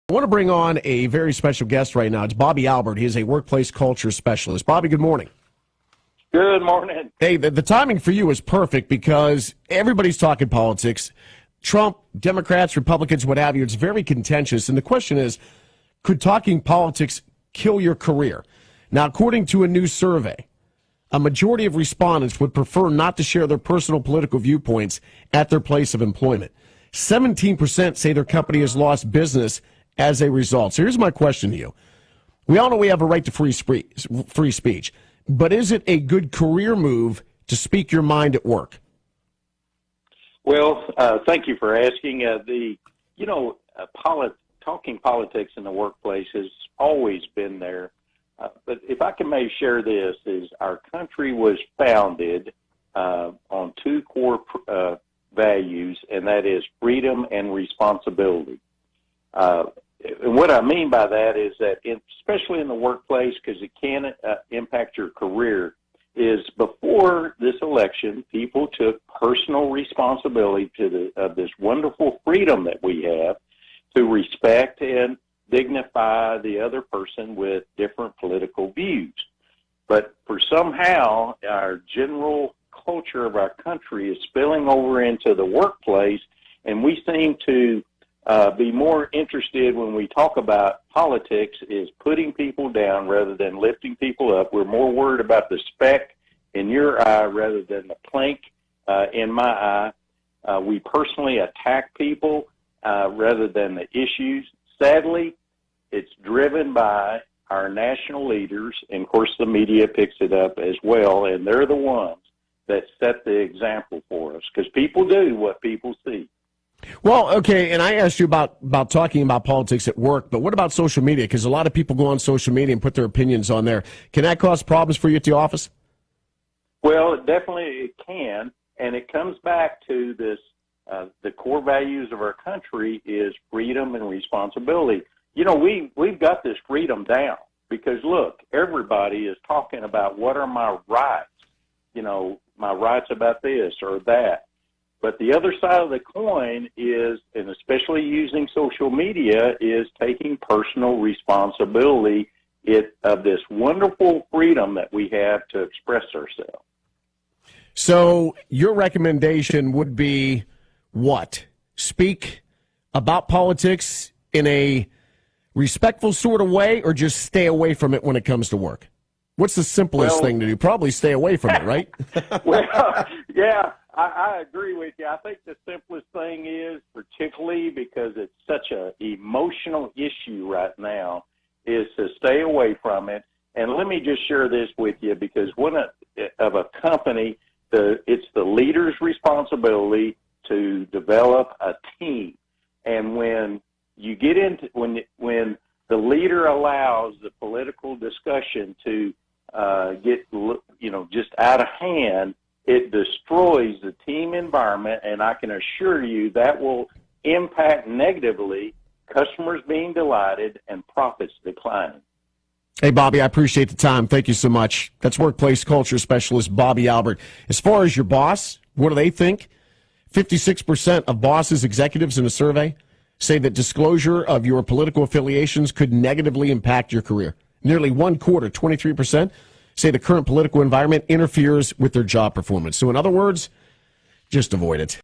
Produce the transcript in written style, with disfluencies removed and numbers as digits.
I want to bring on a very special guest right now. It's Bobby Albert. He is a workplace culture specialist. Bobby, good morning. Good morning. Hey, the timing for you is perfect because everybody's talking politics. Trump, Democrats, Republicans, what have you. It's very contentious. And the question is, could talking politics kill your career? Now, according to a new survey, a majority of respondents would prefer not to share their personal political viewpoints at their place of employment. 17% say their company has lost business as a result. So here's my question to you. We all know we have a right to free speech, but is it a good career move to speak your mind at work? Well, thank you for asking. Talking politics in the workplace has always been there. But if I can maybe share this, is our country was founded on two core values, and that is freedom and responsibility. And what I mean by that is that, especially in the workplace, because it can impact your career, is before this election, people took personal responsibility of this wonderful freedom that we have to respect and dignify the other person with different political views. But for somehow, our general culture of our country is spilling over into the workplace, and we seem to be more interested when we talk about politics is putting people down rather than lifting people up. We're more worried about the speck in your eye rather than the plank in my eye. We personally attack people rather than the issues. Sadly, it's driven by our national leaders, and of course the media picks it up as well, and they're the ones that set the example for us, because people do what people see. Well, okay, and I asked you about talking about politics at work, but what about social media? Because a lot of people go on social media and put their opinions on there. Can that cause problems for you at the office? Well, definitely it can, and it comes back to this, the core values of our country is freedom and responsibility. You know, we've got this freedom down because, look, everybody is talking about what are my rights, you know, my rights about this or that. But the other side of the coin is, and especially using social media, is taking personal responsibility of this wonderful freedom that we have to express ourselves. So your recommendation would be what? Speak about politics in a respectful sort of way, or just stay away from it when it comes to work? What's the simplest thing to do? Probably stay away from it, right? Well, yeah. I agree with you. I think the simplest thing is, particularly because it's such an emotional issue right now, is to stay away from it. And let me just share this with you, because one of a company, it's the leader's responsibility to develop a team. And when you get into when the leader allows the political discussion to get just out of hand, it destroys the team environment, and I can assure you that will impact negatively customers being delighted and profits declining. Hey, Bobby, I appreciate the time. Thank you so much. That's workplace culture specialist Bobby Albert. As far as your boss, what do they think? 56% of bosses, executives in a survey say that disclosure of your political affiliations could negatively impact your career. Nearly one quarter, 23%, say the current political environment interferes with their job performance. So in other words, just avoid it.